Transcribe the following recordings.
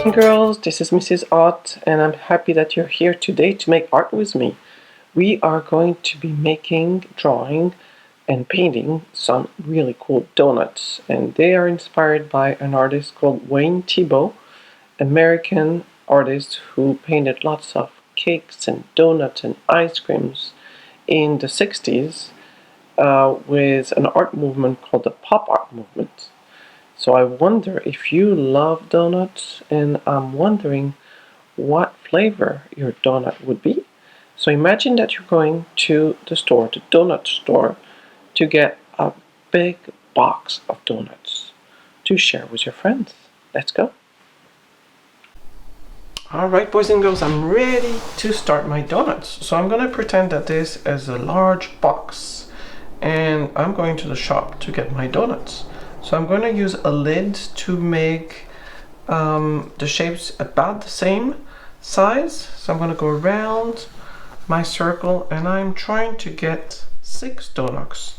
and girls, this is Mrs. Ott, and I'm happy that you're here today to make art with me. We are going to be making, drawing, and painting some really cool donuts, and they are inspired by an artist called Wayne Thiebaud, American artist who painted lots of cakes and donuts and ice creams in the 60s with an art movement called the pop art movement. So I wonder if you love donuts, and I'm wondering what flavor your donut would be. So imagine that you're going to the store, the donut store, to get a big box of donuts to share with your friends. Let's go. Alright, boys and girls, I'm ready to start my donuts. So I'm going to pretend that this is a large box, and I'm going to the shop to get my donuts. So I'm going to use a lid to make the shapes about the same size. So I'm going to go around my circle, and I'm trying to get 6 donuts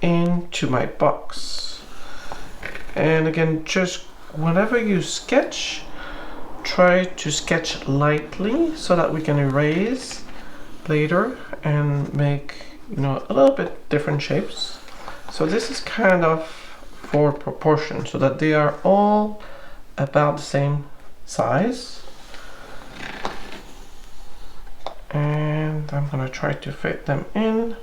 into my box. And again, just whenever you sketch, try to sketch lightly so that we can erase later and make, a little bit different shapes. So this is kind of for proportion, so that they are all about the same size. And I'm gonna try to fit them in.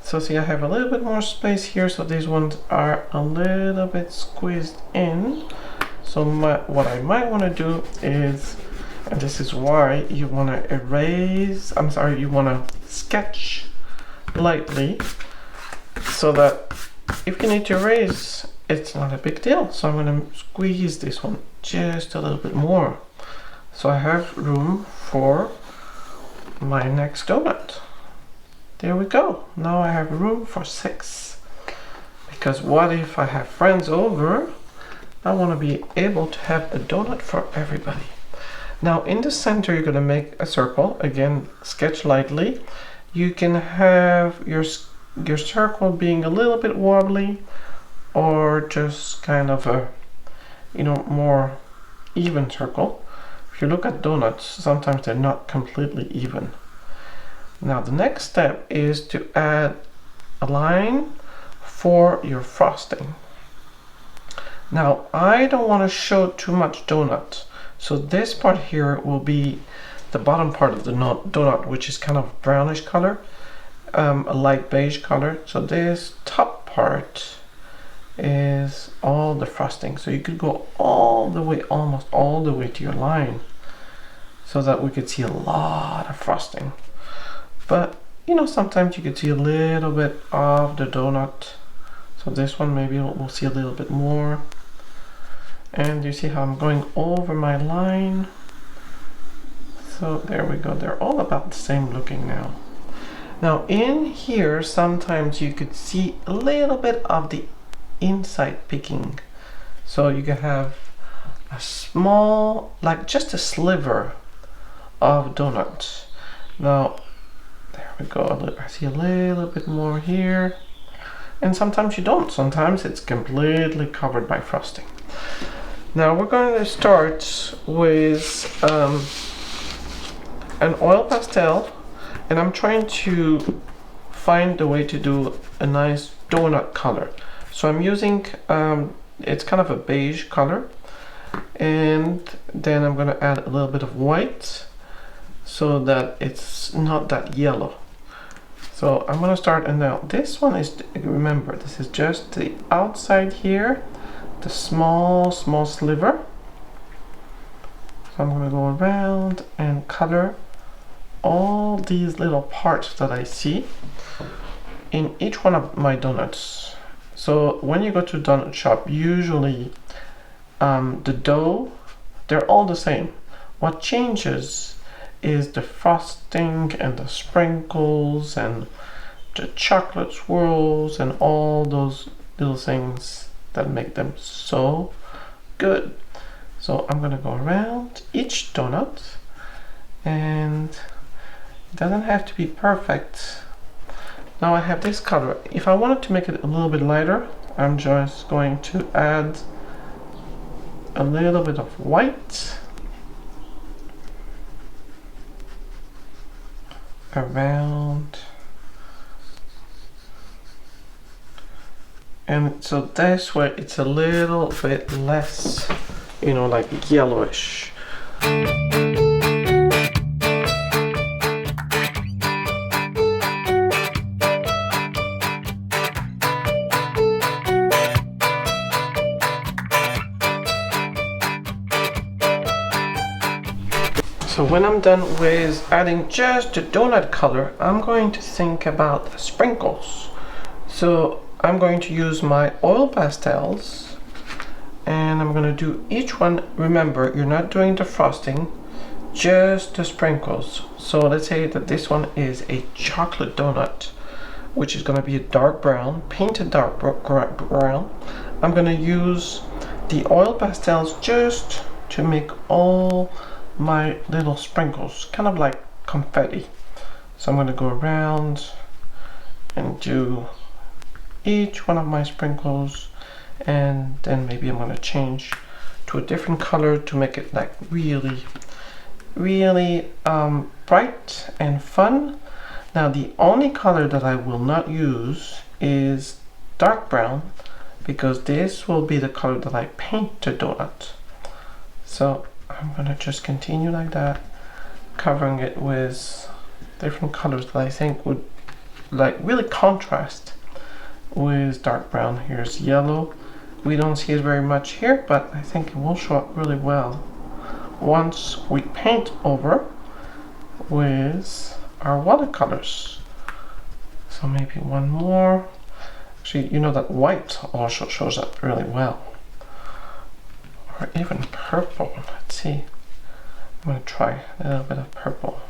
So see, I have a little bit more space here, so these ones are a little bit squeezed in. So what I might want to do is, and this is why you want to you want to sketch lightly, so that if you need to erase, it's not a big deal. So I'm going to squeeze this one just a little bit more, so I have room for my next donut. There we go. Now I have room for 6, because what if I have friends over? I want to be able to have a donut for everybody. Now in the center you're going to make a circle. Again, sketch lightly. You can have your circle being a little bit wobbly, or just kind of a more even circle. If you look at donuts, sometimes they're not completely even. Now the next step is to add a line for your frosting. Now I don't want to show too much donut, so this part here will be the bottom part of the donut, which is kind of brownish color, a light beige color. So this top part is all the frosting, so you could go all the way, almost all the way to your line, so that we could see a lot of frosting. But sometimes you could see a little bit of the donut, so this one maybe we'll see a little bit more. And you see how I'm going over my line. So there we go, they're all about the same looking now. Now in here, sometimes you could see a little bit of the inside peeking. So you can have a small, like just a sliver of donut. Now, there we go, I see a little bit more here. And sometimes you don't, sometimes it's completely covered by frosting. Now we're going to start with an oil pastel, and I'm trying to find the way to do a nice donut color. So I'm using, it's kind of a beige color, and then I'm going to add a little bit of white so that it's not that yellow. So I'm going to start, and now this one is, remember, this is just the outside here, the small sliver. So I'm going to go around and color all these little parts that I see in each one of my donuts. So when you go to a donut shop, usually the dough, they're all the same. What changes is the frosting and the sprinkles and the chocolate swirls and all those little things that make them so good. So I'm gonna go around each donut, and it doesn't have to be perfect. Now I have this color. If I wanted to make it a little bit lighter, I'm just going to add a little bit of white around. And so this way it's a little bit less, you know, like yellowish. So when I'm done with adding just the donut color, I'm going to think about the sprinkles. So I'm going to use my oil pastels and I'm going to do each one. Remember, you're not doing the frosting, just the sprinkles. So let's say that this one is a chocolate donut, which is going to be a dark brown, painted dark brown. I'm going to use the oil pastels just to make all my little sprinkles, kind of like confetti. So I'm going to go around and do each one of my sprinkles, and then maybe I'm going to change to a different color to make it like really bright and fun. Now the only color that I will not use is dark brown, because this will be the color that I paint the donut. So I'm gonna just continue like that, covering it with different colors that I think would like really contrast with dark brown. Here's yellow. We don't see it very much here, but I think it will show up really well once we paint over with our watercolors. So maybe one more. Actually, you know that white also shows up really well. Or even purple. Let's see. I'm going to try a little bit of purple.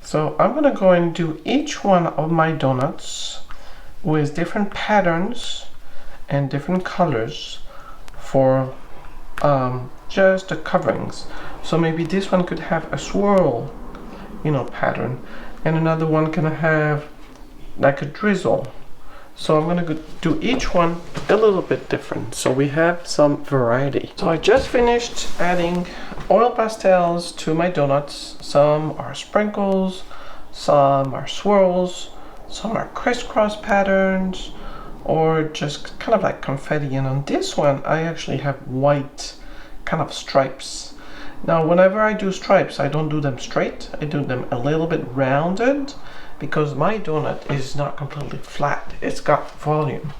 So I'm going to go and do each one of my donuts with different patterns and different colors for just the coverings. So maybe this one could have a swirl, you know, pattern, and another one can have like a drizzle. So I'm gonna do each one a little bit different, so we have some variety. So I just finished adding oil pastels to my donuts. Some are sprinkles, some are swirls, some are crisscross patterns, or just kind of like confetti. And on this one, I actually have white kind of stripes. Now, whenever I do stripes, I don't do them straight. I do them a little bit rounded, because my donut is not completely flat. It's got volume.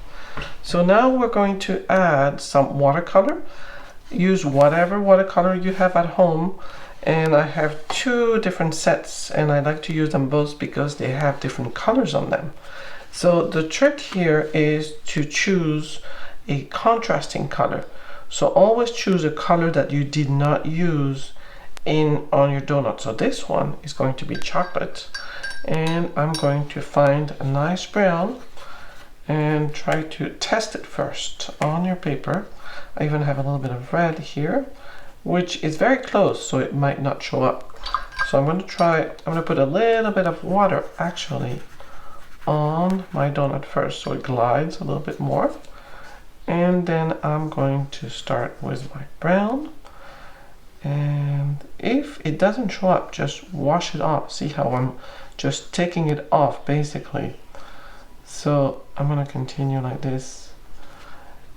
So now we're going to add some watercolor. Use whatever watercolor you have at home. And I have two different sets, and I like to use them both because they have different colors on them. So the trick here is to choose a contrasting color. So always choose a color that you did not use on your donut. So this one is going to be chocolate. And I'm going to find a nice brown and try to test it first on your paper. I even have a little bit of red here, which is very close, so it might not show up. So I'm going to put a little bit of water actually on my donut first, so it glides a little bit more. And then I'm going to start with my brown. And if it doesn't show up, just wash it off. See how I'm just taking it off basically. So I'm going to continue like this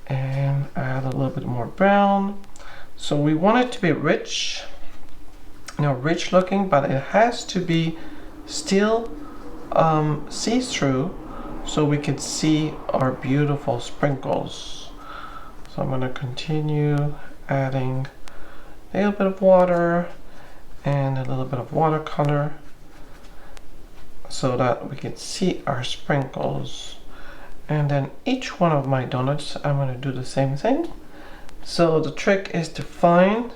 and add a little bit more brown. So we want it to be rich, you know, rich looking, but it has to be still see-through, so we can see our beautiful sprinkles. So I'm going to continue adding a little bit of water and a little bit of watercolor, so that we can see our sprinkles. And then each one of my donuts, I'm going to do the same thing. So the trick is to find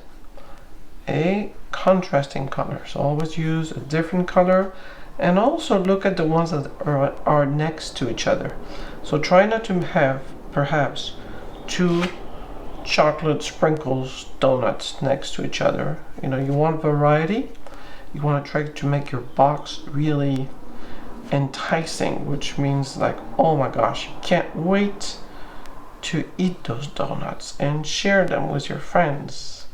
a contrasting color. So always use a different color, and also look at the ones that are next to each other. So try not to have perhaps two chocolate sprinkles donuts next to each other. You know, you want variety. You want to try to make your box really enticing, which means like, oh my gosh, you can't wait to eat those donuts and share them with your friends.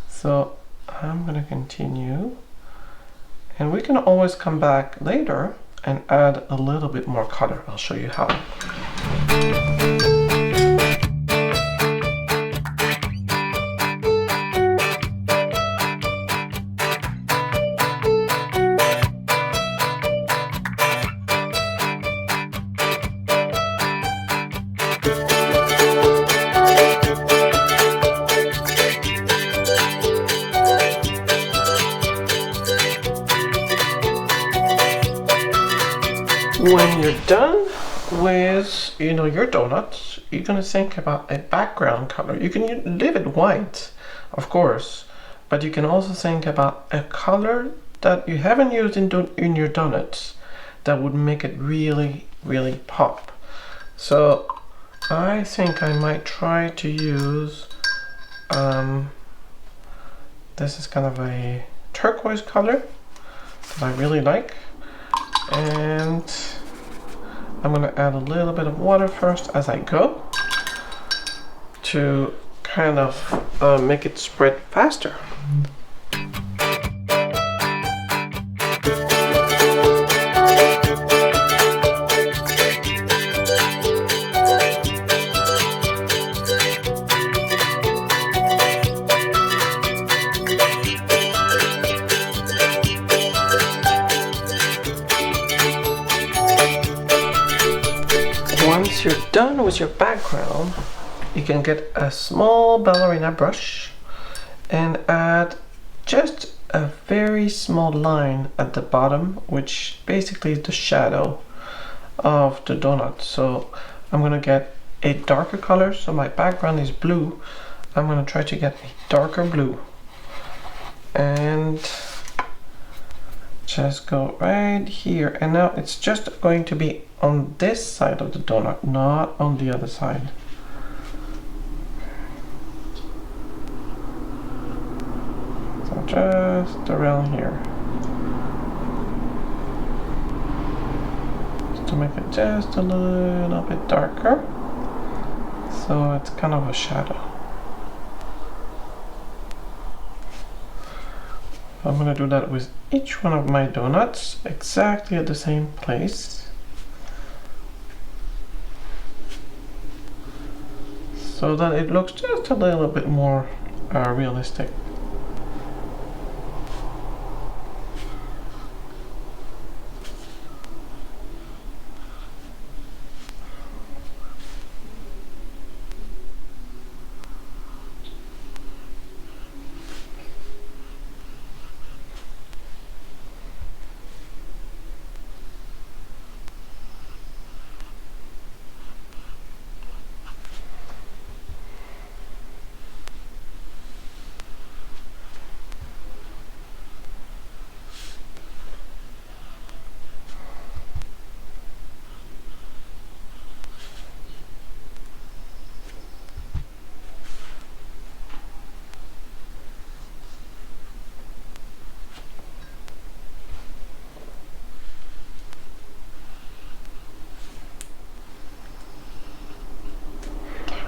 So I'm going to continue And we can always come back later and add a little bit more color. I'll show you how. When you're done with, your donuts, you're gonna think about a background color. You can leave it white, of course, but you can also think about a color that you haven't used in your donuts that would make it really, really pop. So I think I might try to use, this is kind of a turquoise color that I really like. And I'm going to add a little bit of water first as I go to kind of make it spread faster. Once you're done with your background, you can get a small ballerina brush and add just a very small line at the bottom, which basically is the shadow of the donut. So I'm going to get a darker color. So my background is blue. I'm going to try to get a darker blue and just go right here. And now it's just going to be on this side of the donut, not on the other side. So just around here. Just to make it just a little bit darker. So it's kind of a shadow. I'm going to do that with each one of my donuts exactly at the same place. So that it looks just a little bit more realistic.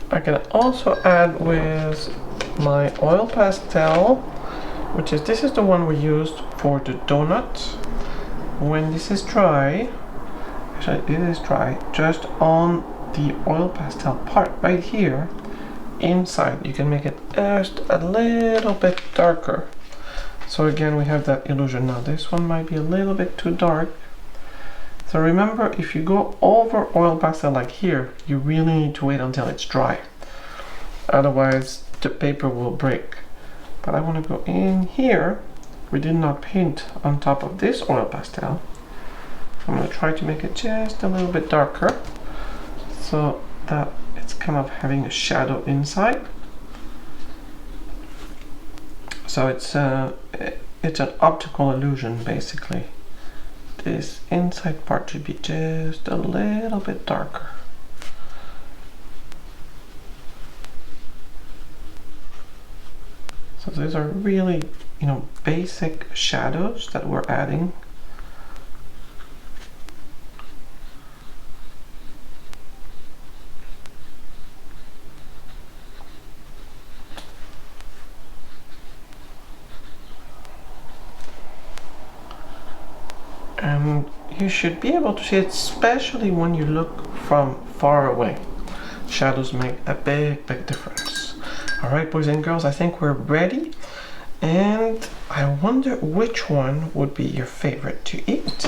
I can also add with my oil pastel, which is, this is the one we used for the donut. When this is dry, actually it is dry, just on the oil pastel part right here inside, you can make it just a little bit darker. So again, we have that illusion. Now this one might be a little bit too dark. So remember, if you go over oil pastel like here, you really need to wait until it's dry. Otherwise, the paper will break. But I want to go in here. We did not paint on top of this oil pastel. I'm going to try to make it just a little bit darker so that it's kind of having a shadow inside. So it's an optical illusion basically. This inside part should be just a little bit darker. So these are really, basic shadows that we're adding. you should be able to see it, especially when you look from far away. Shadows make a big difference. All right, boys and girls, I think we're ready. And I wonder which one would be your favorite to eat.